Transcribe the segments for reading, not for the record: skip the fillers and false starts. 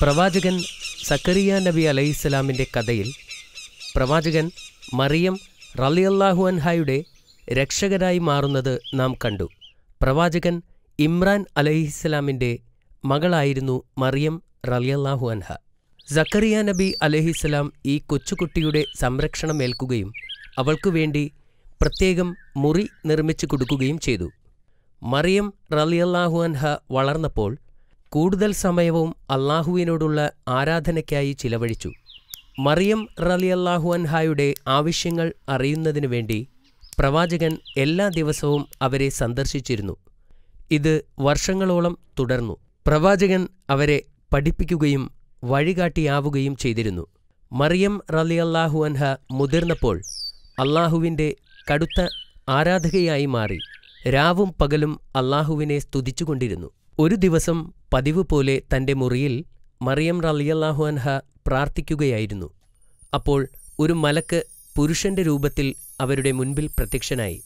പ്രവാചകൻ സക്കറിയ നബി അലൈഹിസ്സലാമിൻ്റെ കഥയിൽ പ്രവാചകൻ മറിയം റളിയല്ലാഹു അൻഹയുടെ രക്ഷകരായി മാറുന്നത് നാം കണ്ടു. പ്രവാചകൻ ഇമ്രാൻ അലൈഹിസ്സലാമിൻ്റെ മകളായിരുന്നു മറിയം റളിയല്ലാഹു അൻഹ. സക്കറിയ നബി അലൈഹിസ്സലാം ഈ കൊച്ചുകുട്ടിയുടെ സംരക്ഷണം ഏൽക്കുകയും അവൾക്കുവേണ്ടി പ്രത്യേകം മുറി നിർമ്മിച്ചു കൊടുക്കുകയും ചെയ്തു. മറിയം റളിയല്ലാഹു അൻഹ വളർന്നപ്പോൾ കൂടുതൽ സമയവും അള്ളാഹുവിനോടുള്ള ആരാധനയ്ക്കായി ചിലവഴിച്ചു. മറിയം റളിയല്ലാഹു അൻഹായുടെ ആവശ്യങ്ങൾ അറിയുന്നതിനു വേണ്ടി പ്രവാചകൻ എല്ലാ ദിവസവും അവരെ സന്ദർശിച്ചിരുന്നു. ഇത് വർഷങ്ങളോളം തുടർന്നു. പ്രവാചകൻ അവരെ പഠിപ്പിക്കുകയും വഴികാട്ടിയാവുകയും ചെയ്തിരുന്നു. മറിയം റളിയല്ലാഹു അൻഹ മുതിർന്നപ്പോൾ അള്ളാഹുവിൻ്റെ കടുത്ത ആരാധകയായി മാറി രാവും പകലും അള്ളാഹുവിനെ സ്തുതിച്ചുകൊണ്ടിരുന്നു. ഒരു ദിവസം പതിവ് പോലെ തൻ്റെ മുറിയിൽ മറിയം റളിയല്ലാഹു അൻഹ പ്രാർത്ഥിക്കുകയായിരുന്നു. അപ്പോൾ ഒരു മലക്ക് പുരുഷന്റെ രൂപത്തിൽ അവരുടെ മുൻപിൽ പ്രത്യക്ഷനായി.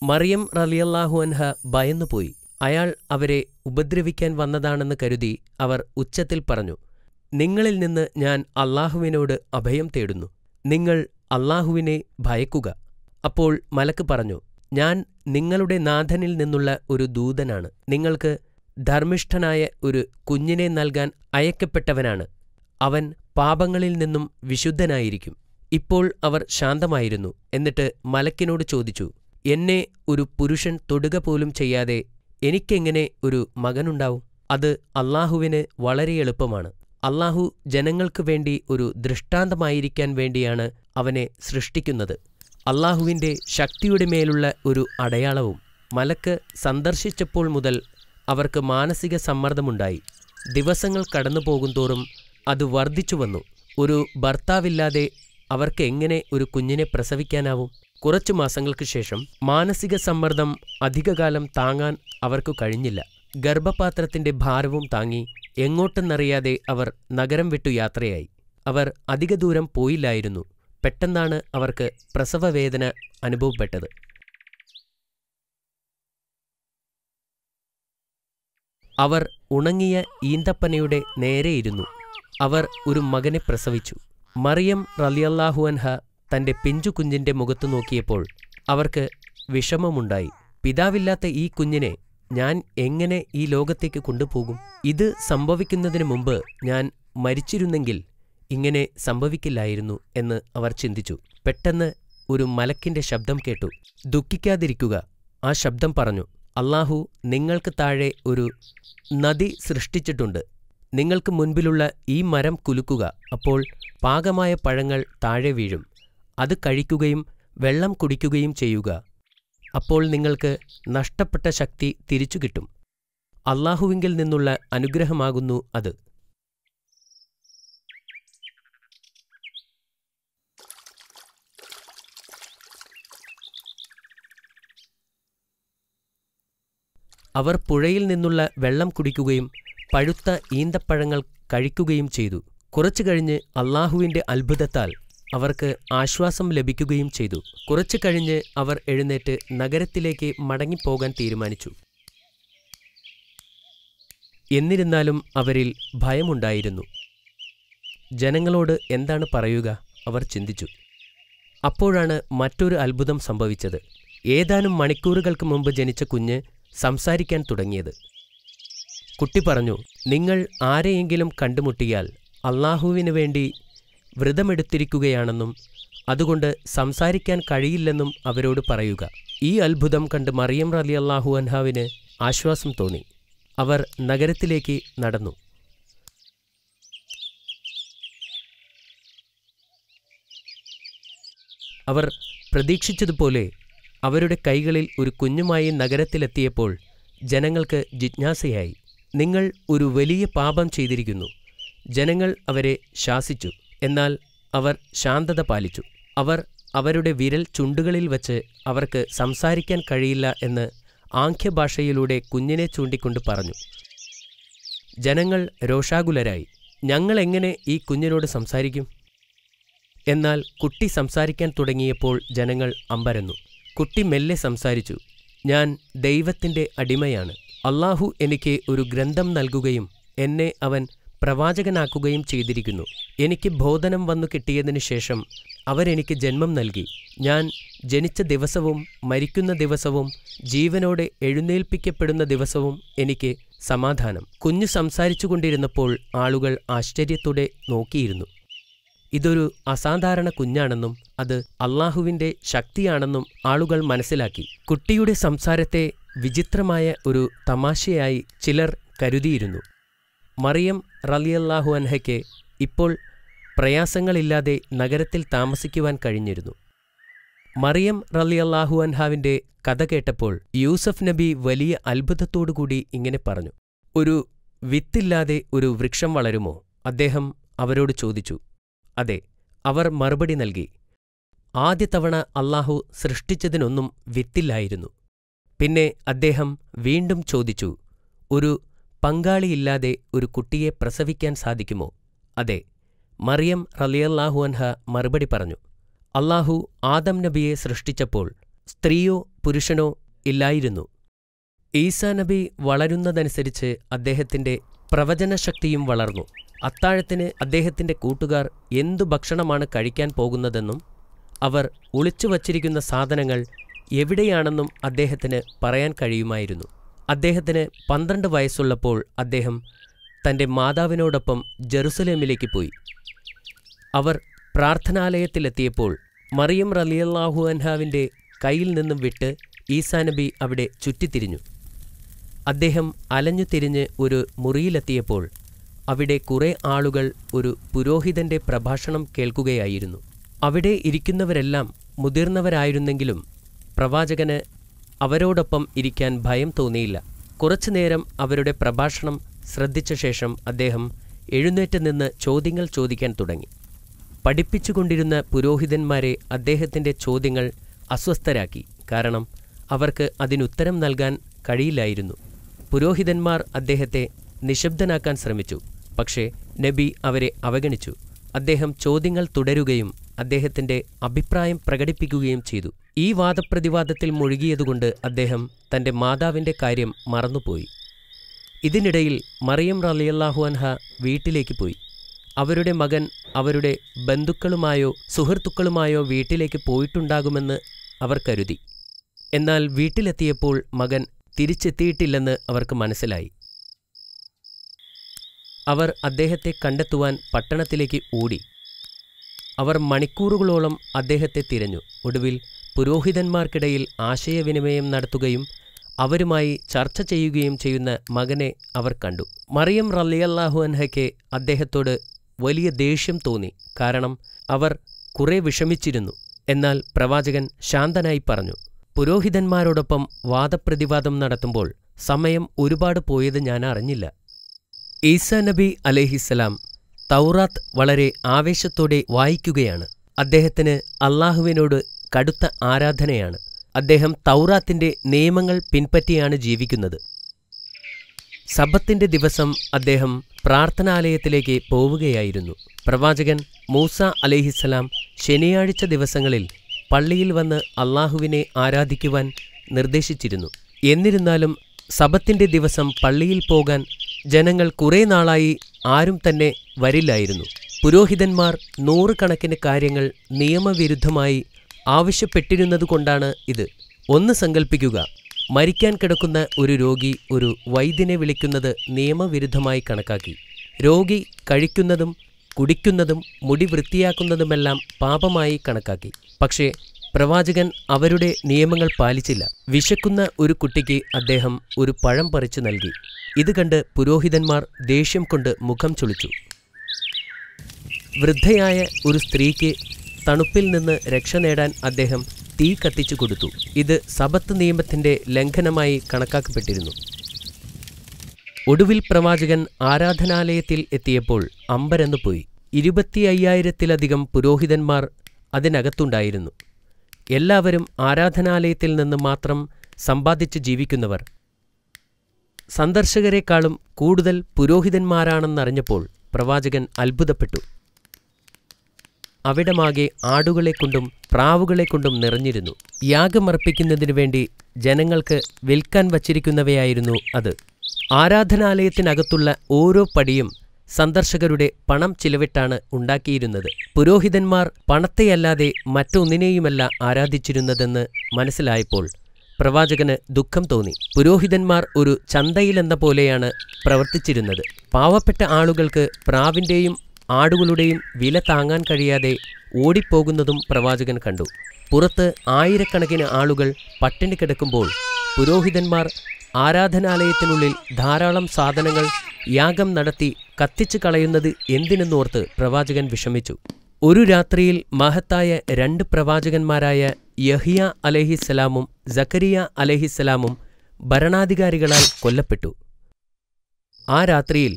മറിയം റളിയല്ലാഹു അൻഹ ഭയന്നുപോയി. അയാൾ അവരെ ഉപദ്രവിക്കാൻ വന്നതാണെന്ന് കരുതി അവർ ഉച്ചത്തിൽ പറഞ്ഞു, നിങ്ങളിൽ നിന്ന് ഞാൻ അള്ളാഹുവിനോട് അഭയം തേടുന്നു. നിങ്ങൾ അള്ളാഹുവിനെ ഭയക്കുക. അപ്പോൾ മലക്ക് പറഞ്ഞു, ഞാൻ നിങ്ങളുടെ നാഥനിൽ നിന്നുള്ള ഒരു ദൂതനാണ്. നിങ്ങൾക്ക് ധർമ്മിഷ്ഠനായ ഒരു കുഞ്ഞിനെ നൽകാൻ അയക്കപ്പെട്ടവനാണ്. അവൻ പാപങ്ങളിൽ നിന്നും വിശുദ്ധനായിരിക്കും. ഇപ്പോൾ അവർ ശാന്തമായിരുന്നു. എന്നിട്ട് മലക്കിനോട് ചോദിച്ചു, എന്നെ ഒരു പുരുഷൻ തൊടുക പോലും ചെയ്യാതെ എനിക്കെങ്ങനെ ഒരു മകനുണ്ടാവും? അത് അള്ളാഹുവിന് വളരെ എളുപ്പമാണ്. അള്ളാഹു ജനങ്ങൾക്ക് വേണ്ടി ഒരു ദൃഷ്ടാന്തമായിരിക്കാൻ വേണ്ടിയാണ് അവനെ സൃഷ്ടിക്കുന്നത്. അള്ളാഹുവിൻ്റെ ശക്തിയുടെ മേലുള്ള ഒരു അടയാളവും. മലക്ക് സന്ദർശിച്ചപ്പോൾ മുതൽ അവർക്ക് മാനസിക സമ്മർദ്ദമുണ്ടായി. ദിവസങ്ങൾ കടന്നുപോകുന്തോറും അത് വർദ്ധിച്ചു വന്നു. ഒരു ഭർത്താവില്ലാതെ അവർക്ക് എങ്ങനെ ഒരു കുഞ്ഞിനെ പ്രസവിക്കാനാവും? കുറച്ചു മാസങ്ങൾക്ക് ശേഷം മാനസിക സമ്മർദ്ദം അധികകാലം താങ്ങാൻ അവർക്ക് കഴിഞ്ഞില്ല. ഗർഭപാത്രത്തിൻ്റെ ഭാരവും താങ്ങി എങ്ങോട്ടെന്നറിയാതെ അവർ നഗരം വിട്ടു യാത്രയായി. അവർ അധിക ദൂരം പോയില്ലായിരുന്നു. പെട്ടെന്നാണ് അവർക്ക് പ്രസവവേദന അനുഭവപ്പെട്ടത്. അവർ ഉണങ്ങിയ ഈന്തപ്പനയുടെ നേരെയിരുന്നു. അവർ ഒരു മകനെ പ്രസവിച്ചു. മറിയം റളിയല്ലാഹു അൻഹ തൻ്റെ പിഞ്ചു കുഞ്ഞിൻ്റെ മുഖത്തു നോക്കിയപ്പോൾ അവർക്ക് വിഷമമുണ്ടായി. പിതാവില്ലാത്ത ഈ കുഞ്ഞിനെ ഞാൻ എങ്ങനെ ഈ ലോകത്തേക്ക് കൊണ്ടുപോകും? ഇത് സംഭവിക്കുന്നതിന് മുമ്പ് ഞാൻ മരിച്ചിരുന്നെങ്കിൽ ഇങ്ങനെ സംഭവിക്കില്ലായിരുന്നു എന്ന് അവർ ചിന്തിച്ചു. പെട്ടെന്ന് ഒരു മലക്കിൻ്റെ ശബ്ദം കേട്ടു. ദുഃഖിക്കാതിരിക്കുക. ആ ശബ്ദം പറഞ്ഞു, അള്ളാഹു നിങ്ങൾക്ക് താഴെ ഒരു നദി സൃഷ്ടിച്ചിട്ടുണ്ട്. നിങ്ങൾക്ക് മുൻപിലുള്ള ഈ മരം കുലുക്കുക. അപ്പോൾ പാകമായ പഴങ്ങൾ താഴെ വീഴും. അത് കഴിക്കുകയും വെള്ളം കുടിക്കുകയും ചെയ്യുക. അപ്പോൾ നിങ്ങൾക്ക് നഷ്ടപ്പെട്ട ശക്തി തിരിച്ചു കിട്ടും. അള്ളാഹുവിങ്കിൽ നിന്നുള്ള അനുഗ്രഹമാകുന്നു അത്. അവർ പുഴയിൽ നിന്നുള്ള വെള്ളം കുടിക്കുകയും പഴുത്ത ഈന്തപ്പഴങ്ങൾ കഴിക്കുകയും ചെയ്തു. കുറച്ചു കഴിഞ്ഞ് അള്ളാഹുവിൻ്റെ അത്ഭുതത്താൽ അവർക്ക് ആശ്വാസം ലഭിക്കുകയും ചെയ്തു. കുറച്ചു കഴിഞ്ഞ് അവർ എഴുന്നേറ്റ് നഗരത്തിലേക്ക് മടങ്ങിപ്പോകാൻ തീരുമാനിച്ചു. എന്നിരുന്നാലും അവരിൽ ഭയമുണ്ടായിരുന്നു. ജനങ്ങളോട് എന്താണ് പറയുക? അവർ ചിന്തിച്ചു. അപ്പോഴാണ് മറ്റൊരു അത്ഭുതം സംഭവിച്ചത്. ഏതാനും മണിക്കൂറുകൾക്ക് മുമ്പ് ജനിച്ച കുഞ്ഞ് സംസാരിക്കാൻ തുടങ്ങിയത്. കുട്ടി പറഞ്ഞു, നിങ്ങൾ ആരെയെങ്കിലും കണ്ടുമുട്ടിയാൽ അള്ളാഹുവിനു വേണ്ടി വ്രതമെടുത്തിരിക്കുകയാണെന്നും അതുകൊണ്ട് സംസാരിക്കാൻ കഴിയില്ലെന്നും അവരോട് പറയുക. ഈ അത്ഭുതം കണ്ട് മറിയം റളിയല്ലാഹു അൻഹാവിന് ആശ്വാസം തോന്നി. അവർ നഗരത്തിലേക്ക് നടന്നു. അവർ പ്രതീക്ഷിച്ചതുപോലെ അവരുടെ കൈകളിൽ ഒരു കുഞ്ഞുമായി നഗരത്തിലെത്തിയപ്പോൾ ജനങ്ങൾക്ക് ജിജ്ഞാസയായി. നിങ്ങൾ ഒരു വലിയ പാപം ചെയ്തിരിക്കുന്നു. ജനങ്ങൾ അവരെ ശാസിച്ചു. എന്നാൽ അവർ ശാന്തത പാലിച്ചു. അവർ അവരുടെ വിരൽ ചുണ്ടുകളിൽ വച്ച് അവർക്ക് സംസാരിക്കാൻ കഴിയില്ല എന്ന് ആംഗ്യഭാഷയിലൂടെ കുഞ്ഞിനെ ചൂണ്ടിക്കൊണ്ട് പറഞ്ഞു. ജനങ്ങൾ രോഷാകുലരായി. ഞങ്ങൾ എങ്ങനെ ഈ കുഞ്ഞിനോട് സംസാരിക്കും? എന്നാൽ കുട്ടി സംസാരിക്കാൻ തുടങ്ങിയപ്പോൾ ജനങ്ങൾ അമ്പരന്നു. കുട്ടി മെല്ലെ സംസാരിച്ചു. ഞാൻ ദൈവത്തിൻ്റെ അടിമയാണ്. അള്ളാഹു എനിക്ക് ഒരു ഗ്രന്ഥം നൽകുകയും എന്നെ അവൻ പ്രവാചകനാക്കുകയും ചെയ്തിരിക്കുന്നു. എനിക്ക് ബോധനം വന്നു കിട്ടിയതിനു ശേഷം അവരെനിക്ക് ജന്മം നൽകി. ഞാൻ ജനിച്ച ദിവസവും മരിക്കുന്ന ദിവസവും ജീവനോടെ എഴുന്നേൽപ്പിക്കപ്പെടുന്ന ദിവസവും എനിക്ക് സമാധാനം. കുഞ്ഞ് സംസാരിച്ചുകൊണ്ടിരുന്നപ്പോൾ ആളുകൾ ആശ്ചര്യത്തോടെ നോക്കിയിരുന്നു. ഇതൊരു അസാധാരണ കുഞ്ഞാണെന്നും അത് അള്ളാഹുവിൻ്റെ ശക്തിയാണെന്നും ആളുകൾ മനസ്സിലാക്കി. കുട്ടിയുടെ സംസാരത്തെ വിചിത്രമായ ഒരു തമാശയായി ചിലർ കരുതിയിരുന്നു. മറിയം റളിയല്ലാഹു അൻഹയ്ക്ക് ഇപ്പോൾ പ്രയാസങ്ങളില്ലാതെ നഗരത്തിൽ താമസിക്കുവാൻ കഴിഞ്ഞിരുന്നു. മറിയം റളിയല്ലാഹു അൻഹാവിൻ്റെ കഥ കേട്ടപ്പോൾ യൂസഫ് നബി വലിയ അത്ഭുതത്തോടുകൂടി ഇങ്ങനെ പറഞ്ഞു: ഒരു വിത്തില്ലാതെ ഒരു വൃക്ഷം വളരുമോ? അദ്ദേഹം അവരോട് ചോദിച്ചു. അതെ, അവർ മറുപടി നൽകി. ആദ്യ തവണ അള്ളാഹു സൃഷ്ടിച്ചതിനൊന്നും വിത്തില്ലായിരുന്നു. പിന്നെ അദ്ദേഹം വീണ്ടും ചോദിച്ചു, ഒരു പങ്കാളിയില്ലാതെ ഒരു കുട്ടിയെ പ്രസവിക്കാൻ സാധിക്കുമോ? അതെ. മറിയം റളിയല്ലാഹു അൻഹ മറുപടി പറഞ്ഞു. അള്ളാഹു ആദം നബിയെ സൃഷ്ടിച്ചപ്പോൾ സ്ത്രീയോ പുരുഷനോ ഇല്ലായിരുന്നു. ഈസാ നബി വളരുന്നതനുസരിച്ച് അദ്ദേഹത്തിൻ്റെ പ്രവചനശക്തിയും വളർന്നു. അത്താഴത്തിന് അദ്ദേഹത്തിൻ്റെ കൂട്ടുകാർ എന്തു ഭക്ഷണമാണ് കഴിക്കാൻ പോകുന്നതെന്നും അവർ ഒളിച്ചുവച്ചിരിക്കുന്ന സാധനങ്ങൾ എവിടെയാണെന്നും അദ്ദേഹത്തിന് പറയാൻ കഴിയുമായിരുന്നു. അദ്ദേഹത്തിന് 12 വയസ്സുള്ളപ്പോൾ അദ്ദേഹം തൻ്റെ മാതാവിനോടൊപ്പം ജെറുസലേമിലേക്ക് പോയി. അവർ പ്രാർത്ഥനാലയത്തിലെത്തിയപ്പോൾ മറിയം റളിയല്ലാഹു അൻഹാവിൻ്റെ കയ്യിൽ നിന്നും വിട്ട് ഈസാ നബി അവിടെ ചുറ്റിത്തിരിഞ്ഞു. അദ്ദേഹം അലഞ്ഞു തിരിഞ്ഞ് ഒരു മുറിയിലെത്തിയപ്പോൾ അവിടെ കുറേ ആളുകൾ ഒരു പുരോഹിതൻ്റെ പ്രഭാഷണം കേൾക്കുകയായിരുന്നു. അവിടെ ഇരിക്കുന്നവരെല്ലാം മുതിർന്നവരായിരുന്നെങ്കിലും പ്രവാചകന് അവരോടൊപ്പം ഇരിക്കാൻ ഭയം തോന്നിയില്ല. കുറച്ചുനേരം അവരുടെ പ്രഭാഷണം ശ്രദ്ധിച്ച ശേഷം അദ്ദേഹം എഴുന്നേറ്റ് നിന്ന് ചോദ്യങ്ങൾ ചോദിക്കാൻ തുടങ്ങി. പഠിപ്പിച്ചുകൊണ്ടിരുന്ന പുരോഹിതന്മാരെ അദ്ദേഹത്തിൻ്റെ ചോദ്യങ്ങൾ അസ്വസ്ഥരാക്കി. കാരണം അവർക്ക് അതിനുത്തരം നൽകാൻ കഴിയില്ലായിരുന്നു. പുരോഹിതന്മാർ അദ്ദേഹത്തെ നിശബ്ദനാക്കാൻ ശ്രമിച്ചു. പക്ഷേ നബി അവരെ അവഗണിച്ചു. അദ്ദേഹം ചോദ്യങ്ങൾ തുടരുകയും അദ്ദേഹത്തിൻ്റെ അഭിപ്രായം പ്രകടിപ്പിക്കുകയും ചെയ്തു. ഈ വാദപ്രതിവാദത്തിൽ മുഴുകിയതുകൊണ്ട് അദ്ദേഹം തൻ്റെ മാതാവിൻ്റെ കാര്യം മറന്നുപോയി. ഇതിനിടയിൽ മറിയം റളിയല്ലാഹു അൻഹ വീട്ടിലേക്ക് പോയി. അവരുടെ മകൻ അവരുടെ ബന്ധുക്കളുമായോ സുഹൃത്തുക്കളുമായോ വീട്ടിലേക്ക് പോയിട്ടുണ്ടാകുമെന്ന് അവർ കരുതി. എന്നാൽ വീട്ടിലെത്തിയപ്പോൾ മകൻ തിരിച്ചെത്തിയിട്ടില്ലെന്ന് അവർക്ക് മനസ്സിലായി. അവർ അദ്ദേഹത്തെ കണ്ടെത്തുവാൻ പട്ടണത്തിലേക്ക് ഓടി. അവർ മണിക്കൂറുകളോളം അദ്ദേഹത്തെ തിരഞ്ഞു. ഒടുവിൽ പുരോഹിതന്മാർക്കിടയിൽ ആശയവിനിമയം നടത്തുകയും അവരുമായി ചർച്ച ചെയ്യുകയും ചെയ്യുന്ന മകനെ അവർ കണ്ടു. മറിയം റളിയല്ലാഹു അൻഹയ്ക്ക് അദ്ദേഹത്തോട് വലിയ ദേഷ്യം തോന്നി. കാരണം അവർ കുറെ വിഷമിച്ചിരുന്നു. എന്നാൽ പ്രവാചകൻ ശാന്തനായി പറഞ്ഞു, പുരോഹിതന്മാരോടൊപ്പം വാദപ്രതിവാദം നടത്തുമ്പോൾ സമയം ഒരുപാട് പോയത് ഞാൻ അറിഞ്ഞില്ല. ഈസാ നബി അലൈഹിസ്സലാം തൗറാത്ത് വളരെ ആവേശത്തോടെ വായിക്കുകയാണ്. അദ്ദേഹത്തിന് അള്ളാഹുവിനോട് കടുത്ത ആരാധനയാണ്. അദ്ദേഹം തൗറാത്തിന്റെ നിയമങ്ങൾ പിൻപറ്റിയാണ് ജീവിക്കുന്നത്. സബത്തിന്റെ ദിവസം അദ്ദേഹം പ്രാർത്ഥനാലയത്തിലേക്ക് പോവുകയായിരുന്നു. പ്രവാചകൻ മൂസ അലൈഹിസ്സലാം ശനിയാഴ്ച ദിവസങ്ങളിൽ പള്ളിയിൽ വന്ന് അള്ളാഹുവിനെ ആരാധിക്കുവാൻ നിർദ്ദേശിച്ചിരുന്നു. എന്നിരുന്നാലും സബത്തിന്റെ ദിവസം പള്ളിയിൽ പോകാൻ ജനങ്ങൾ കുറേ നാളായി ആരും തന്നെ വരില്ലായിരുന്നു. പുരോഹിതന്മാർ 100 കണക്കിന് കാര്യങ്ങൾ നിയമവിരുദ്ധമായി ആവശ്യപ്പെട്ടിരുന്നതുകൊണ്ടാണ് ഇത്. ഒന്ന് സങ്കൽപ്പിക്കുക, മരിക്കാൻ കിടക്കുന്ന ഒരു രോഗി ഒരു വൈദ്യനെ വിളിക്കുന്നത് നിയമവിരുദ്ധമായി കണക്കാക്കി. രോഗി കഴിക്കുന്നതും കുടിക്കുന്നതും മുടി വൃത്തിയാക്കുന്നതുമെല്ലാം പാപമായി കണക്കാക്കി. പക്ഷേ പ്രവാചകൻ അവരുടെ നിയമങ്ങൾ പാലിച്ചില്ല. വിശക്കുന്ന ഒരു കുട്ടിക്ക് അദ്ദേഹം ഒരു പഴം പറിച്ചു നൽകി. ഇത് കണ്ട് പുരോഹിതന്മാർ ദേഷ്യം കൊണ്ട് മുഖം ചുളിച്ചു. വൃദ്ധയായ ഒരു സ്ത്രീക്ക് തണുപ്പിൽ നിന്ന് രക്ഷ നേടാൻ അദ്ദേഹം തീ കത്തിച്ചു കൊടുത്തു. ഇത് സബത്ത് നിയമത്തിന്റെ ലംഘനമായി കണക്കാക്കപ്പെട്ടിരുന്നു. ഒടുവിൽ പ്രവാചകൻ ആരാധനാലയത്തിൽ എത്തിയപ്പോൾ അമ്പരന്നു പോയി. 25,000-ത്തിലധികം പുരോഹിതന്മാർ അതിനകത്തുണ്ടായിരുന്നു. എല്ലാവരും ആരാധനാലയത്തിൽ നിന്ന് മാത്രം സമ്പാദിച്ച് ജീവിക്കുന്നവർ. സന്ദർശകരെക്കാളും കൂടുതൽ പുരോഹിതന്മാരാണെന്നറിഞ്ഞപ്പോൾ പ്രവാചകൻ അത്ഭുതപ്പെട്ടു. അവിടമാകെ ആടുകളെക്കൊണ്ടും പ്രാവുകളെക്കൊണ്ടും നിറഞ്ഞിരുന്നു. യാഗമർപ്പിക്കുന്നതിനു വേണ്ടി ജനങ്ങൾക്ക് വിൽക്കാൻ വച്ചിരിക്കുന്നവയായിരുന്നു അത്. ആരാധനാലയത്തിനകത്തുള്ള ഓരോ പടിയും സന്ദർശകരുടെ പണം ചിലവിട്ടാണ് ഉണ്ടാക്കിയിരുന്നത്. പുരോഹിതന്മാർ പണത്തെയല്ലാതെ മറ്റൊന്നിനെയുമല്ല ആരാധിച്ചിരുന്നതെന്ന് മനസ്സിലായപ്പോൾ പ്രവാചകന് ദുഃഖം തോന്നി. പുരോഹിതന്മാർ ഒരു ചന്തയിലെന്ന പോലെയാണ് പ്രവർത്തിച്ചിരുന്നത്. പാവപ്പെട്ട ആളുകൾക്ക് പ്രാവിൻ്റെയും ആടുകളുടെയും വില താങ്ങാൻ കഴിയാതെ ഓടിപ്പോകുന്നതും പ്രവാചകൻ കണ്ടു. പുറത്ത് ആയിരക്കണക്കിന് ആളുകൾ പട്ടിണി കിടക്കുമ്പോൾ പുരോഹിതന്മാർ ആരാധനാലയത്തിനുള്ളിൽ ധാരാളം സാധനങ്ങൾ യാഗം നടത്തി കത്തിച്ചു കളയുന്നത് എന്തിനെന്നോർത്ത് പ്രവാചകൻ വിഷമിച്ചു. ഒരു രാത്രിയിൽ മഹത്തായ 2 പ്രവാചകന്മാരായ യഹിയ അലൈഹിസ്സലാമും സക്കരിയ അലൈഹിസ്സലാമും ഭരണാധികാരികളാൽ കൊല്ലപ്പെട്ടു. ആ രാത്രിയിൽ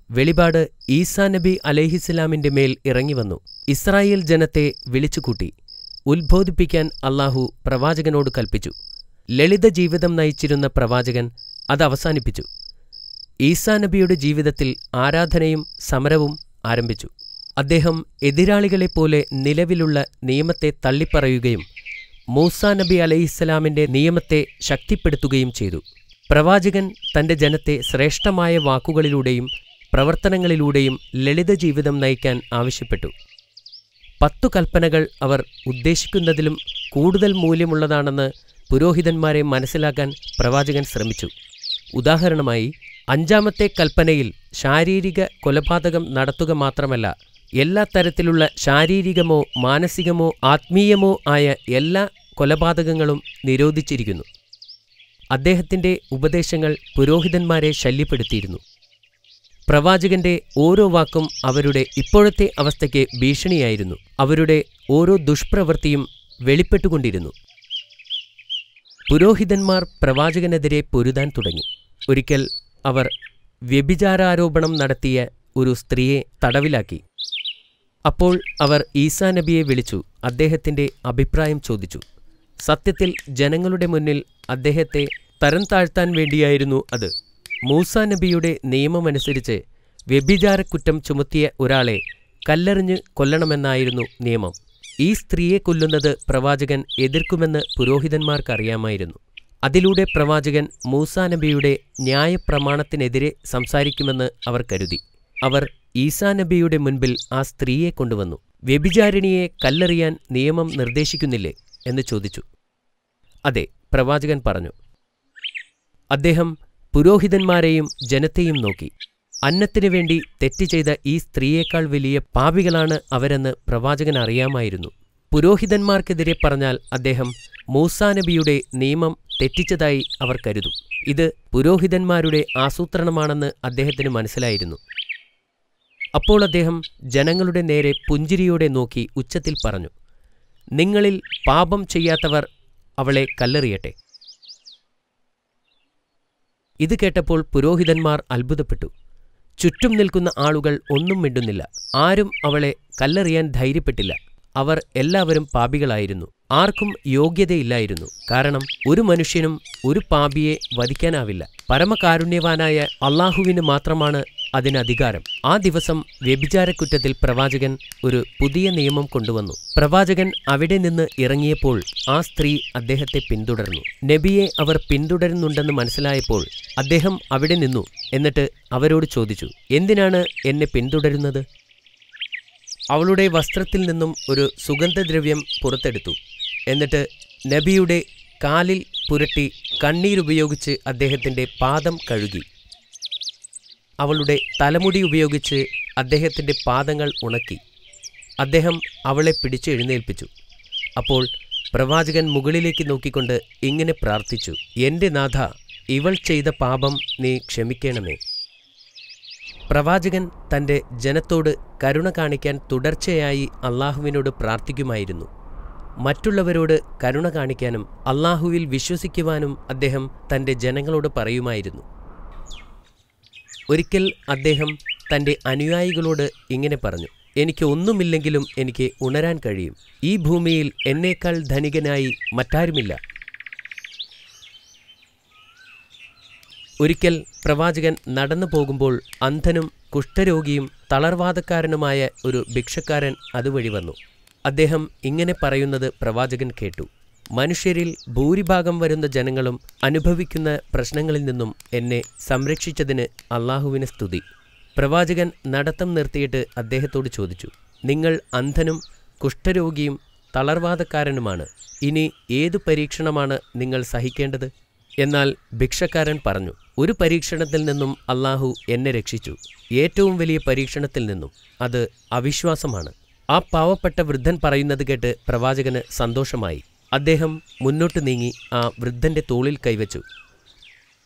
വെളിപാട് ഈസാ നബി അലൈഹിസ്സലാമിന്റെ മേൽ ഇറങ്ങിവന്നു. ഇസ്രായേൽ ജനത്തെ വിളിച്ചുകൂട്ടി ഉത്ബോധിപ്പിക്കാൻ അല്ലാഹു പ്രവാചകനോട് കൽപ്പിച്ചു. ലളിത ജീവിതം നയിച്ചിരുന്ന പ്രവാചകൻ അത് അവസാനിപ്പിച്ചു. ഈസാ നബിയുടെ ജീവിതത്തിൽ ആരാധനയും സമരവും ആരംഭിച്ചു. അദ്ദേഹം എതിരാളികളെപ്പോലെ നിലവിലുള്ള നിയമത്തെ തള്ളിപ്പറയുകയും മൂസാ നബി അലൈഹിസ്സലാമിന്റെ നിയമത്തെ ശക്തിപ്പെടുത്തുകയും ചെയ്തു. പ്രവാചകൻ തന്റെ ജനത്തെ ശ്രേഷ്ഠമായ വാക്കുകളിലൂടെയും പ്രവർത്തനങ്ങളിലൂടെയും ലളിത ജീവിതം നയിക്കാൻ ആവശ്യപ്പെട്ടു. 10 കൽപ്പനകൾ അവർ ഉദ്ദേശിക്കുന്നതിലും കൂടുതൽ മൂല്യമുള്ളതാണെന്ന് പുരോഹിതന്മാരെ മനസ്സിലാക്കാൻ പ്രവാചകൻ ശ്രമിച്ചു. ഉദാഹരണമായി 5ാമത്തെ കൽപ്പനയിൽ ശാരീരിക കൊലപാതകം നടത്തുക മാത്രമല്ല, എല്ലാ തരത്തിലുള്ള ശാരീരികമോ മാനസികമോ ആത്മീയമോ ആയ എല്ലാ കൊലപാതകങ്ങളും നിരോധിച്ചിരിക്കുന്നു. അദ്ദേഹത്തിന്റെ ഉപദേശങ്ങൾ പുരോഹിതന്മാരെ ശല്യപ്പെടുത്തിയിരുന്നു. പ്രവാചകന്റെ ഓരോ വാക്കും അവരുടെ ഇപ്പോഴത്തെ അവസ്ഥയ്ക്ക് ഭീഷണിയായിരുന്നു. അവരുടെ ഓരോ ദുഷ്പ്രവൃത്തിയും വെളിപ്പെട്ടുകൊണ്ടിരുന്നു. പുരോഹിതന്മാർ പ്രവാചകനെതിരെ പൊരുതാൻ തുടങ്ങി. ഒരിക്കൽ അവർ വ്യഭിചാരാരോപണം നടത്തിയ ഒരു സ്ത്രീയെ തടവിലാക്കി. അപ്പോൾ അവർ ഈസാ നബിയെ വിളിച്ചു അദ്ദേഹത്തിന്റെ അഭിപ്രായം ചോദിച്ചു. സത്യത്തിൽ ജനങ്ങളുടെ മുന്നിൽ അദ്ദേഹത്തെ തരം താഴ്ത്താൻ വേണ്ടിയായിരുന്നു അത്. മൂസാ നബിയുടെ നിയമമനുസരിച്ച് വ്യഭിചാരക്കുറ്റം ചുമത്തിയ ഒരാളെ കല്ലെറിഞ്ഞ് കൊല്ലണമെന്നായിരുന്നു നിയമം. ഈ സ്ത്രീയെ കൊല്ലുന്നത് പ്രവാചകൻ എതിർക്കുമെന്ന് പുരോഹിതന്മാർക്കറിയാമായിരുന്നു. അതിലൂടെ പ്രവാചകൻ മൂസാ നബിയുടെ ന്യായപ്രമാണത്തിനെതിരെ സംസാരിക്കുമെന്ന് അവർ കരുതി. അവർ ഈസാ നബിയുടെ മുൻപിൽ ആ സ്ത്രീയെ കൊണ്ടുവന്നു. വ്യഭിചാരിണിയെ കല്ലെറിയാൻ നിയമം നിർദ്ദേശിക്കുന്നില്ലേ എന്ന് ചോദിച്ചു. അതെ, പ്രവാചകൻ പറഞ്ഞു. അദ്ദേഹം പുരോഹിതന്മാരെയും ജനത്തെയും നോക്കി. അന്നത്തിനു വേണ്ടി തെറ്റ് ചെയ്ത ഈ സ്ത്രീയേക്കാൾ വലിയ പാപികളാണ് അവരെന്ന് പ്രവാചകൻ അറിയാമായിരുന്നു. പുരോഹിതന്മാർക്കെതിരെ പറഞ്ഞാൽ അദ്ദേഹം മൂസാ നബിയുടെ നിയമം തെറ്റിച്ചതായി അവർ കരുതും. ഇത് പുരോഹിതന്മാരുടെ ആസൂത്രണമാണെന്ന് അദ്ദേഹത്തിന് മനസ്സിലായിരുന്നു. അപ്പോൾ അദ്ദേഹം ജനങ്ങളുടെ നേരെ പുഞ്ചിരിയോടെ നോക്കി ഉച്ചത്തിൽ പറഞ്ഞു, നിങ്ങളിൽ പാപം ചെയ്യാത്തവർ അവളെ കല്ലെറിയട്ടെ. ഇത് കേട്ടപ്പോൾ പുരോഹിതന്മാർ അത്ഭുതപ്പെട്ടു. ചുറ്റും നിൽക്കുന്ന ആളുകൾ ഒന്നും മിണ്ടുന്നില്ല. ആരും അവളെ കല്ലെറിയാൻ ധൈര്യപ്പെട്ടില്ല. അവർ എല്ലാവരും പാപികളായിരുന്നു. ആർക്കും യോഗ്യതയില്ലായിരുന്നു. കാരണം ഒരു മനുഷ്യനും ഒരു പാപിയെ വധിക്കാനാവില്ല. പരമകാരുണ്യവാനായ അള്ളാഹുവിന് മാത്രമാണ് അതിന് അധികാരം. ആ ദിവസം വ്യഭിചാരക്കുറ്റത്തിൽ പ്രവാചകൻ ഒരു പുതിയ നിയമം കൊണ്ടുവന്നു. പ്രവാചകൻ അവിടെ നിന്ന് ഇറങ്ങിയപ്പോൾ ആ സ്ത്രീ അദ്ദേഹത്തെ പിന്തുടർന്നു. നബിയെ അവർ പിന്തുടരുന്നുണ്ടെന്ന് മനസ്സിലായപ്പോൾ അദ്ദേഹം അവിടെ നിന്നു. എന്നിട്ട് അവരോട് ചോദിച്ചു, എന്തിനാണ് എന്നെ പിന്തുടരുന്നത്? അവളുടെ വസ്ത്രത്തിൽ നിന്നും ഒരു സുഗന്ധദ്രവ്യം പുറത്തെടുത്തു. എന്നിട്ട് നബിയുടെ കാലിൽ പുരട്ടി കണ്ണീരുപയോഗിച്ച് അദ്ദേഹത്തിൻ്റെ പാദം കഴുകി. അവളുടെ തലമുടി ഉപയോഗിച്ച് അദ്ദേഹത്തിൻ്റെ പാദങ്ങൾ ഉണക്കി. അദ്ദേഹം അവളെ പിടിച്ച് എഴുന്നേൽപ്പിച്ചു. അപ്പോൾ പ്രവാചകൻ മുകളിലേക്ക് നോക്കിക്കൊണ്ട് ഇങ്ങനെ പ്രാർത്ഥിച്ചു, എൻ്റെ നാഥ, ഇവൾ ചെയ്ത പാപം നീ ക്ഷമിക്കണമേ. പ്രവാചകൻ തൻ്റെ ജനത്തോട് കരുണ കാണിക്കാൻ തുടർച്ചയായി അള്ളാഹുവിനോട് പ്രാർത്ഥിക്കുമായിരുന്നു. മറ്റുള്ളവരോട് കരുണ കാണിക്കാനും അള്ളാഹുവിൽ വിശ്വസിക്കുവാനും അദ്ദേഹം തൻ്റെ ജനങ്ങളോട് പറയുമായിരുന്നു. ഒരിക്കൽ അദ്ദേഹം തൻ്റെ അനുയായികളോട് ഇങ്ങനെ പറഞ്ഞു, എനിക്ക് ഒന്നുമില്ലെങ്കിലും എനിക്ക് ഉണരാൻ കഴിയും. ഈ ഭൂമിയിൽ എന്നേക്കാൾ ധനികനായി മറ്റാരുമില്ല. ഒരിക്കൽ പ്രവാചകൻ നടന്നു പോകുമ്പോൾ അന്ധനും കുഷ്ഠരോഗിയും തളർവാദക്കാരനുമായ ഒരു ഭിക്ഷക്കാരൻ അതുവഴി വന്നു. അദ്ദേഹം ഇങ്ങനെ പറയുന്നത് പ്രവാചകൻ കേട്ടു, മനുഷ്യരിൽ ഭൂരിഭാഗം വരുന്ന ജനങ്ങളും അനുഭവിക്കുന്ന പ്രശ്നങ്ങളിൽ നിന്നും എന്നെ സംരക്ഷിച്ചതിന് അള്ളാഹുവിന് സ്തുതി. പ്രവാചകൻ നടത്തം നിർത്തിയിട്ട് അദ്ദേഹത്തോട് ചോദിച്ചു, നിങ്ങൾ അന്ധനും കുഷ്ഠരോഗിയും തളർവാദക്കാരനുമാണ്. ഇനി ഏതു പരീക്ഷണമാണ് നിങ്ങൾ സഹിക്കേണ്ടത്? എന്നാൽ ഭിക്ഷക്കാരൻ പറഞ്ഞു, ഒരു പരീക്ഷണത്തിൽ നിന്നും അള്ളാഹു എന്നെ രക്ഷിച്ചു, ഏറ്റവും വലിയ പരീക്ഷണത്തിൽ നിന്നും. അത് അവിശ്വാസമാണ്. ആ പാവപ്പെട്ട വൃദ്ധൻ പറയുന്നത് കേട്ട് പ്രവാചകന് സന്തോഷമായി. അദ്ദേഹം മുന്നോട്ട് നീങ്ങി ആ വൃദ്ധന്റെ തോളിൽ കൈവച്ചു.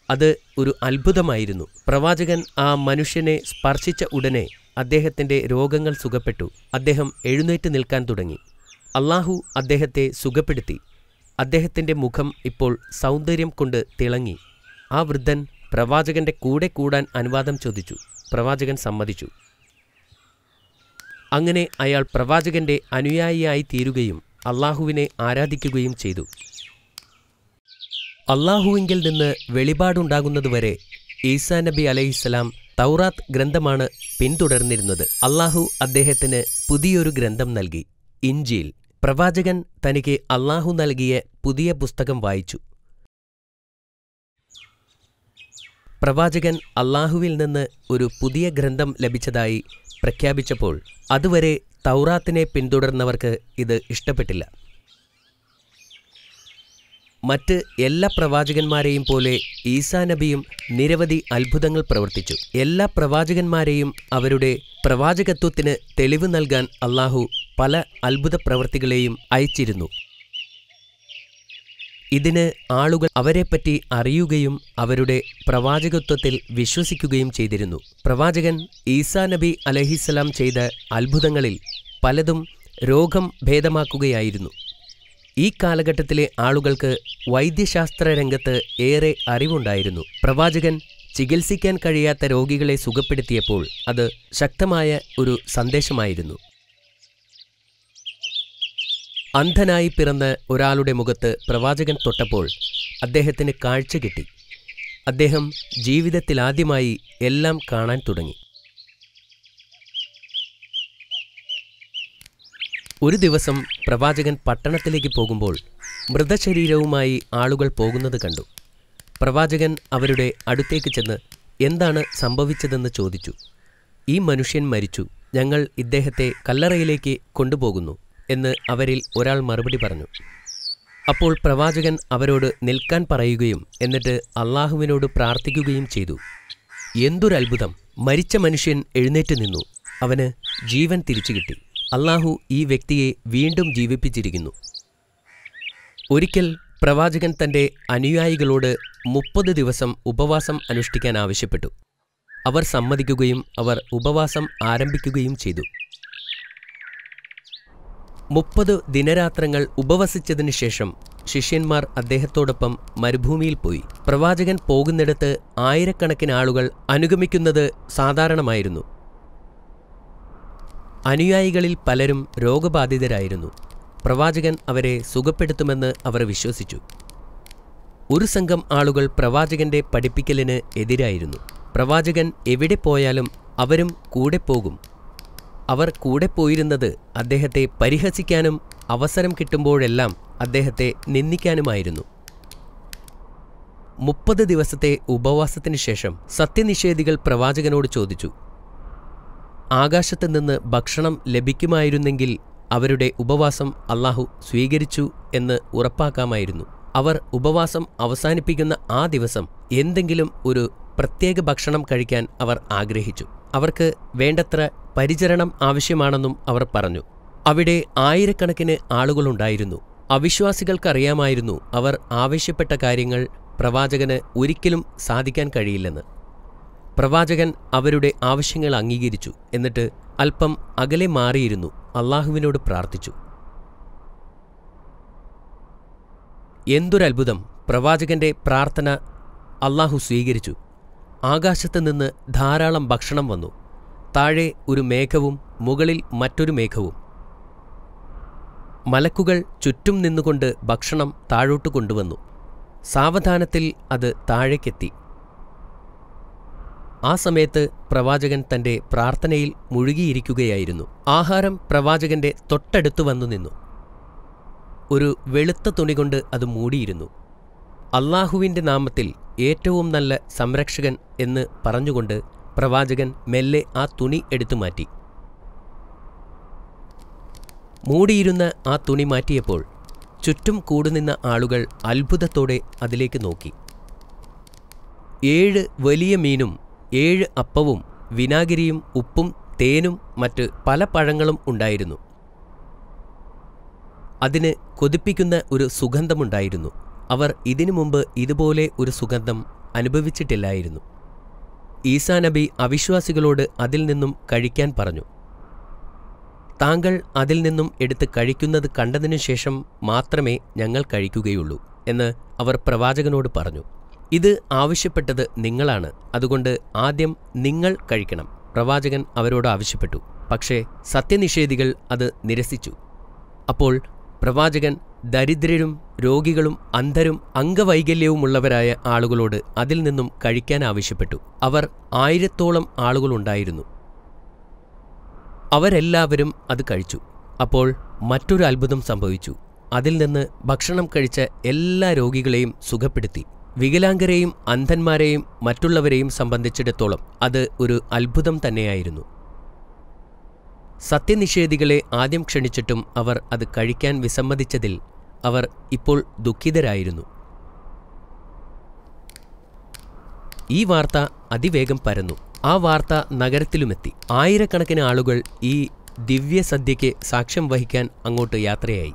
അത് ഒരു അത്ഭുതമായിരുന്നു. പ്രവാചകൻ ആ മനുഷ്യനെ സ്പർശിച്ച ഉടനെ അദ്ദേഹത്തിന്റെ രോഗങ്ങൾ സുഖപ്പെട്ടു. അദ്ദേഹം എഴുന്നേറ്റ് നിൽക്കാൻ തുടങ്ങി. അള്ളാഹു അദ്ദേഹത്തെ സുഖപ്പെടുത്തി. അദ്ദേഹത്തിന്റെ മുഖം ഇപ്പോൾ സൗന്ദര്യം കൊണ്ട് തിളങ്ങി. ആ വൃദ്ധൻ പ്രവാചകന്റെ കൂടെ കൂടാൻ അനുവാദം ചോദിച്ചു. പ്രവാചകൻ സമ്മതിച്ചു. അങ്ങനെ അയാൾ പ്രവാചകന്റെ അനുയായിയായി തീരുകയും അള്ളാഹുവിനെ ആരാധിക്കുകയും ചെയ്തു. അള്ളാഹുവിങ്കിൽ നിന്ന് വെളിപാടുണ്ടാകുന്നതുവരെ ഈസാ നബി അലൈഹിസ്സലാം തൗറാത്ത് ഗ്രന്ഥമാണ് പിന്തുടർന്നിരുന്നത്. അള്ളാഹു അദ്ദേഹത്തിന് പുതിയൊരു ഗ്രന്ഥം നൽകി, ഇൻജീൽ. പ്രവാചകൻ തനിക്ക് അള്ളാഹു നൽകിയ പുതിയ പുസ്തകം വായിച്ചു. പ്രവാചകൻ അള്ളാഹുവിൽ നിന്ന് ഒരു പുതിയ ഗ്രന്ഥം ലഭിച്ചതായി പ്രഖ്യാപിച്ചപ്പോൾ അതുവരെ തൗറാത്തിനെ പിന്തുടർന്നവർക്ക് ഇത് ഇഷ്ടപ്പെട്ടില്ല. മറ്റ് എല്ലാ പ്രവാചകന്മാരെയും പോലെ ഈസാ നബിയും നിരവധി അത്ഭുതങ്ങൾ പ്രവർത്തിച്ചു. എല്ലാ പ്രവാചകന്മാരെയും അവരുടെ പ്രവാചകത്വത്തിന് തെളിവ് നൽകാൻ അള്ളാഹു പല അത്ഭുത പ്രവൃത്തികളെയും അയച്ചിരുന്നു. ഇതിന് ആളുകൾ അവരെപ്പറ്റി അറിയുകയും അവരുടെ പ്രവാചകത്വത്തിൽ വിശ്വസിക്കുകയും ചെയ്തിരുന്നു. പ്രവാചകൻ ഈസാ നബി അലൈഹിസ്സലാം ചെയ്ത അത്ഭുതങ്ങളിൽ പലതും രോഗം ഭേദമാക്കുകയായിരുന്നു. ഈ കാലഘട്ടത്തിലെ ആളുകൾക്ക് വൈദ്യശാസ്ത്ര രംഗത്ത് ഏറെ അറിവുണ്ടായിരുന്നു. പ്രവാചകൻ ചികിത്സിക്കാൻ കഴിയാത്ത രോഗികളെ സുഖപ്പെടുത്തിയപ്പോൾ അത് ശക്തമായ ഒരു സന്ദേശമായിരുന്നു. അന്ധനായി പിറന്ന ഒരാളുടെ മുഖത്ത് പ്രവാചകൻ തൊട്ടപ്പോൾ അദ്ദേഹത്തിന് കാഴ്ച കിട്ടി. അദ്ദേഹം ജീവിതത്തിലാദ്യമായി എല്ലാം കാണാൻ തുടങ്ങി. ഒരു ദിവസം പ്രവാചകൻ പട്ടണത്തിലേക്ക് പോകുമ്പോൾ മൃതശരീരവുമായി ആളുകൾ പോകുന്നത് കണ്ടു. പ്രവാചകൻ അവരുടെ അടുത്തേക്ക് ചെന്ന് എന്താണ് സംഭവിച്ചതെന്ന് ചോദിച്ചു. ഈ മനുഷ്യൻ മരിച്ചു, ഞങ്ങൾ ഇദ്ദേഹത്തെ കല്ലറയിലേക്ക് കൊണ്ടുപോകുന്നു എന്ന് അവരിൽ ഒരാൾ മറുപടി പറഞ്ഞു. അപ്പോൾ പ്രവാചകൻ അവരോട് നിൽക്കാൻ പറയുകയും എന്നിട്ട് അള്ളാഹുവിനോട് പ്രാർത്ഥിക്കുകയും ചെയ്തു. എന്തൊരത്ഭുതം! മരിച്ച മനുഷ്യൻ എഴുന്നേറ്റ് നിന്നു. അവന് ജീവൻ തിരിച്ചു കിട്ടി. അള്ളാഹു ഈ വ്യക്തിയെ വീണ്ടും ജീവിപ്പിച്ചിരിക്കുന്നു. ഒരിക്കൽ പ്രവാചകൻ തന്റെ അനുയായികളോട് 30 ദിവസം ഉപവാസം അനുഷ്ഠിക്കാൻ ആവശ്യപ്പെട്ടു. അവർ സമ്മതിക്കുകയും അവർ ഉപവാസം ആരംഭിക്കുകയും ചെയ്തു. 30 ദിനരാത്രങ്ങൾ ഉപവസിച്ചതിനു ശേഷം ശിഷ്യന്മാർ അദ്ദേഹത്തോടൊപ്പം മരുഭൂമിയിൽ പോയി. പ്രവാചകൻ പോകുന്നിടത്ത് ആയിരക്കണക്കിന് ആളുകൾ അനുഗമിക്കുന്നത് സാധാരണമായിരുന്നു. അനുയായികളിൽ പലരും രോഗബാധിതരായിരുന്നു. പ്രവാചകൻ അവരെ സുഖപ്പെടുത്തുമെന്ന് അവർ വിശ്വസിച്ചു. ഒരു സംഘം ആളുകൾ പ്രവാചകന്റെ പഠിപ്പിക്കലിന് എതിരായിരുന്നു. പ്രവാചകൻ എവിടെ പോയാലും അവരും കൂടെ പോകും. അവർ കൂടെ പോയിരുന്നത് അദ്ദേഹത്തെ പരിഹസിക്കാനും അവസരം കിട്ടുമ്പോഴെല്ലാം അദ്ദേഹത്തെ നിന്ദിക്കാനുമായിരുന്നു. 30 ദിവസത്തെ ഉപവാസത്തിനു ശേഷം സത്യനിഷേധികൾ പ്രവാചകനോട് ചോദിച്ചു, ആകാശത്ത് നിന്ന് ഭക്ഷണം ലഭിക്കുമായിരുന്നെങ്കിൽ അവരുടെ ഉപവാസം അള്ളാഹു സ്വീകരിച്ചു എന്ന് ഉറപ്പാക്കാമായിരുന്നു. അവർ ഉപവാസം അവസാനിപ്പിക്കുന്ന ആ ദിവസം എന്തെങ്കിലും ഒരു പ്രത്യേക ഭക്ഷണം കഴിക്കാൻ അവർ ആഗ്രഹിച്ചു. അവർക്ക് വേണ്ടത്ര പരിചരണം ആവശ്യമാണെന്നും അവർ പറഞ്ഞു. അവിടെ ആയിരക്കണക്കിന് ആളുകളുണ്ടായിരുന്നു. അവിശ്വാസികൾക്കറിയാമായിരുന്നു അവർ ആവശ്യപ്പെട്ട കാര്യങ്ങൾ പ്രവാചകന് ഒരിക്കലും സാധിക്കാൻ കഴിയില്ലെന്ന്. പ്രവാചകൻ അവരുടെ ആവശ്യങ്ങൾ അംഗീകരിച്ചു. എന്നിട്ട് അല്പം അകലെ മാറിയിരുന്നു അള്ളാഹുവിനോട് പ്രാർത്ഥിച്ചു. എന്തൊരത്ഭുതം! പ്രവാചകന്റെ പ്രാർത്ഥന അള്ളാഹു സ്വീകരിച്ചു. ആകാശത്ത് നിന്ന് ധാരാളം ഭക്ഷണം വന്നു. താഴെ ഒരു മേഘവും മുകളിൽ മറ്റൊരു മേഘവും. മലക്കുകൾ ചുറ്റും നിന്നുകൊണ്ട് ഭക്ഷണം താഴോട്ട് കൊണ്ടുവന്നു. സാവധാനത്തിൽ അത് താഴേക്കെത്തി. ആ സമയത്ത് പ്രവാചകൻ തന്റെ പ്രാർത്ഥനയിൽ മുഴുകിയിരിക്കുകയായിരുന്നു. ആഹാരം പ്രവാചകന്റെ തൊട്ടടുത്തു വന്നു നിന്നു. ഒരു വെളുത്ത തുണികൊണ്ട് അത് മൂടിയിരുന്നു. അല്ലാഹുവിന്റെ നാമത്തിൽ ഏറ്റവും നല്ല സംരക്ഷകൻ എന്ന് പറഞ്ഞുകൊണ്ട് പ്രവാചകൻ മെല്ലെ ആ തുണി എടുത്തു മാറ്റി. മൂടിയിരുന്ന ആ തുണി മാറ്റിയപ്പോൾ ചുറ്റും കൂടുനിന്ന ആളുകൾ അത്ഭുതത്തോടെ അതിലേക്ക് നോക്കി. 7 വലിയ മീനും 7 അപ്പവും വിനാഗിരിയും ഉപ്പും തേനും മറ്റ് പല പഴങ്ങളും ഉണ്ടായിരുന്നു. അതിന് കൊതിപ്പിക്കുന്ന ഒരു സുഗന്ധമുണ്ടായിരുന്നു. അവർ ഇതിനു മുമ്പ് ഇതുപോലെ ഒരു സുഗന്ധം അനുഭവിച്ചിട്ടില്ലായിരുന്നു. ഈസാ നബി അവിശ്വാസികളോട് അതിൽ നിന്നും കഴിക്കാൻ പറഞ്ഞു. താങ്കൾ അതിൽ നിന്നും എടുത്ത് കഴിക്കുന്നത് കണ്ടതിനു ശേഷം മാത്രമേ ഞങ്ങൾ കഴിക്കുകയുള്ളൂ എന്ന് അവർ പ്രവാചകനോട് പറഞ്ഞു. ഇത് ആവശ്യപ്പെട്ടത് നിങ്ങളാണ്, അതുകൊണ്ട് ആദ്യം നിങ്ങൾ കഴിക്കണം, പ്രവാചകൻ അവരോട് ആവശ്യപ്പെട്ടു. പക്ഷേ സത്യനിഷേധികൾ അത് നിരസിച്ചു. അപ്പോൾ പ്രവാചകൻ ദരിദ്രരും രോഗികളും അന്ധരും അംഗവൈകല്യവുമുള്ളവരായ ആളുകളോട് അതിൽ നിന്നും കഴിക്കാൻ ആവശ്യപ്പെട്ടു. അവർ 1000-ഓളം ആളുകളുണ്ടായിരുന്നു. അവരെല്ലാവരും അത് കഴിച്ചു. അപ്പോൾ മറ്റൊരു അത്ഭുതം സംഭവിച്ചു. അതിൽ നിന്ന് ഭക്ഷണം കഴിച്ച എല്ലാ രോഗികളെയും സുഖപ്പെടുത്തി. വികലാംഗരെയും അന്ധന്മാരെയും മറ്റുള്ളവരെയും സംബന്ധിച്ചിടത്തോളം അത് ഒരു അത്ഭുതം തന്നെയായിരുന്നു. സത്യനിഷേധികളെ ആദ്യം ക്ഷണിച്ചിട്ടും അവർ അത് കഴിക്കാൻ വിസമ്മതിച്ചതിൽ അവർ ഇപ്പോൾ ദുഃഖിതരായിരുന്നു. ഈ വാർത്ത അതിവേഗം പരന്നു. ആ വാർത്ത നഗരത്തിലുമെത്തി. ആയിരക്കണക്കിന് ആളുകൾ ഈ ദിവ്യസദ്യയ്ക്ക് സാക്ഷ്യം വഹിക്കാൻ അങ്ങോട്ട് യാത്രയായി.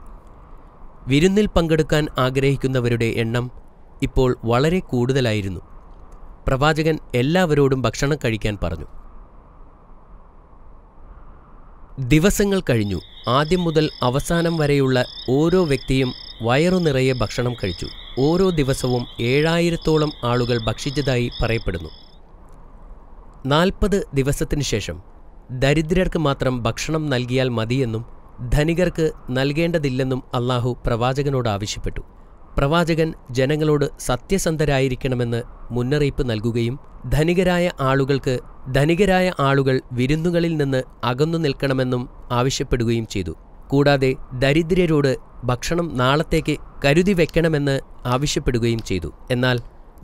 വിരുന്നിൽ പങ്കെടുക്കാൻ ആഗ്രഹിക്കുന്നവരുടെ എണ്ണം ഇപ്പോൾ വളരെ കൂടുതലായിരുന്നു. പ്രവാചകൻ എല്ലാവരോടും ഭക്ഷണം കഴിക്കാൻ പറഞ്ഞു. ദിവസങ്ങൾ കഴിഞ്ഞു. ആദ്യം മുതൽ അവസാനം വരെയുള്ള ഓരോ വ്യക്തിയും വയറു നിറയെ ഭക്ഷണം കഴിച്ചു. ഓരോ ദിവസവും 7000-ഓളം ആളുകൾ ഭക്ഷിച്ചതായി പറയപ്പെടുന്നു. 40 ദിവസത്തിനു ശേഷം ദരിദ്രർക്ക് മാത്രം ഭക്ഷണം നൽകിയാൽ മതിയെന്നും ധനികർക്ക് നൽകേണ്ടതില്ലെന്നും അല്ലാഹു പ്രവാചകനോട് ആവശ്യപ്പെട്ടു. പ്രവാചകൻ ജനങ്ങളോട് സത്യസന്ധരായിരിക്കണമെന്ന് മുന്നറിയിപ്പ് നൽകുകയും ധനികരായ ആളുകൾ വിരുന്നുകളിൽ നിന്ന് അകന്നു നിൽക്കണമെന്നും ആവശ്യപ്പെടുകയും ചെയ്തു. കൂടാതെ ദരിദ്രരോട് ഭക്ഷണം നാളത്തേക്ക് കരുതി വെക്കണമെന്ന് ആവശ്യപ്പെടുകയും ചെയ്തു. എന്നാൽ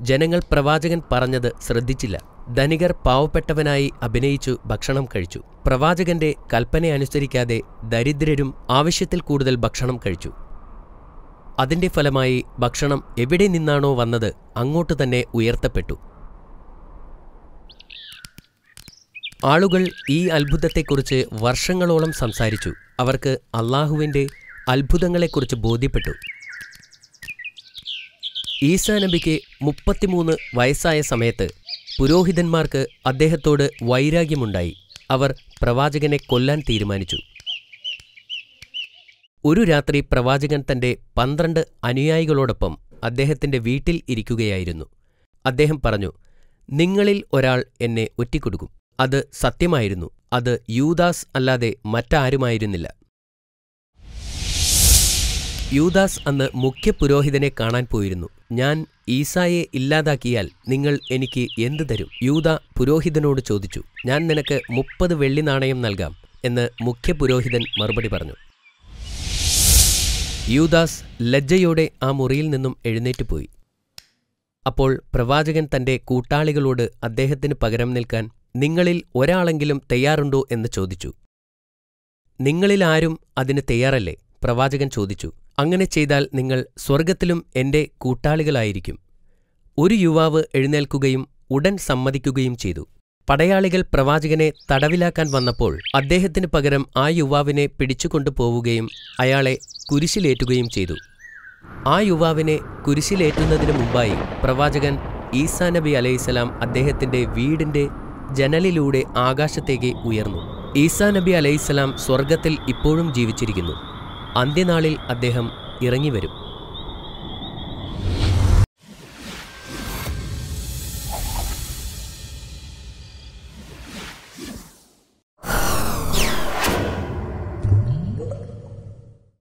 ജനങ്ങൾ പ്രവാചകൻ പറഞ്ഞത് ശ്രദ്ധിച്ചില്ല. ധനികർ പാവപ്പെട്ടവനായി അഭിനയിച്ചു ഭക്ഷണം കഴിച്ചു. പ്രവാചകന്റെ കൽപ്പനയനുസരിക്കാതെ ദരിദ്രരും ആവശ്യത്തിൽ കൂടുതൽ ഭക്ഷണം കഴിച്ചു. അതിന്റെ ഫലമായി ഭക്ഷണം എവിടെ നിന്നാണോ വന്നത് അങ്ങോട്ട് തന്നെ ഉയർത്തപ്പെട്ടു. ആളുകൾ ഈ അത്ഭുതത്തെക്കുറിച്ച് വർഷങ്ങളോളം സംസാരിച്ചു. അവർക്ക് അല്ലാഹുവിന്റെ അത്ഭുതങ്ങളെക്കുറിച്ച് ബോധ്യപ്പെട്ടു. ഈസാ നബിക്ക് 33 വയസ്സായ സമയത്ത് പുരോഹിതന്മാർക്ക് അദ്ദേഹത്തോട് വൈരാഗ്യമുണ്ടായി. അവർ പ്രവാചകനെ കൊല്ലാൻ തീരുമാനിച്ചു. ഒരു രാത്രി പ്രവാചകൻ തന്റെ 12 അനുയായികളോടൊപ്പം അദ്ദേഹത്തിന്റെ വീട്ടിൽ ഇരിക്കുകയായിരുന്നു. അദ്ദേഹം പറഞ്ഞു, നിങ്ങളിൽ ഒരാൾ എന്നെ ഒറ്റിക്കൊടുക്കും. അത് സത്യമായിരുന്നു. അത് യൂദാസ് അല്ലാതെ മറ്റാരുമായിരുന്നില്ല. യൂദാസ് അന്ന് മുഖ്യപുരോഹിതനെ കാണാൻ പോയിരുന്നു. ഞാൻ ഈസായെ ഇല്ലാതാക്കിയാൽ നിങ്ങൾ എനിക്ക് എന്തു തരും? യൂദാ പുരോഹിതനോട് ചോദിച്ചു. ഞാൻ നിനക്ക് 30 വെള്ളി നാണയം നൽകാം എന്ന് മുഖ്യപുരോഹിതൻ മറുപടി പറഞ്ഞു. യൂദാസ് ലജ്ജയോടെ ആ മുറിയിൽ നിന്നും എഴുന്നേറ്റുപോയി. അപ്പോൾ പ്രവാചകൻ തന്റെ കൂട്ടാളികളോട് അദ്ദേഹത്തിന് പകരം നിൽക്കാൻ നിങ്ങളിൽ ഒരാളെങ്കിലും തയ്യാറുണ്ടോ എന്ന് ചോദിച്ചു. നിങ്ങളിൽ ആരും അതിന് തയ്യാറല്ലേ? പ്രവാചകൻ ചോദിച്ചു. അങ്ങനെ ചെയ്താൽ നിങ്ങൾ സ്വർഗത്തിലും എന്റെ കൂട്ടാളികളായിരിക്കും. ഒരു യുവാവ് എഴുന്നേൽക്കുകയും ഉടൻ സമ്മതിക്കുകയും ചെയ്തു. പടയാളികൾ പ്രവാചകനെ തടവിലാക്കാൻ വന്നപ്പോൾ അദ്ദേഹത്തിന് പകരം ആ യുവാവിനെ പിടിച്ചുകൊണ്ടു പോവുകയും അയാളെ കുരിശിലേറ്റുകയും ചെയ്തു. ആ യുവാവിനെ കുരിശിലേറ്റുന്നതിനു മുമ്പായി പ്രവാചകൻ ഈസാ നബി അലൈഹിസ്സലാം അദ്ദേഹത്തിന്റെ വീടിന്റെ ജനലിലൂടെ ആകാശത്തേക്ക് ഉയർന്നു. ഈസാ നബി അലൈഹിസ്സലാം സ്വർഗത്തിൽ ഇപ്പോഴും ജീവിച്ചിരിക്കുന്നു. അന്ത്യനാളിൽ അദ്ദേഹം ഇറങ്ങിവരും.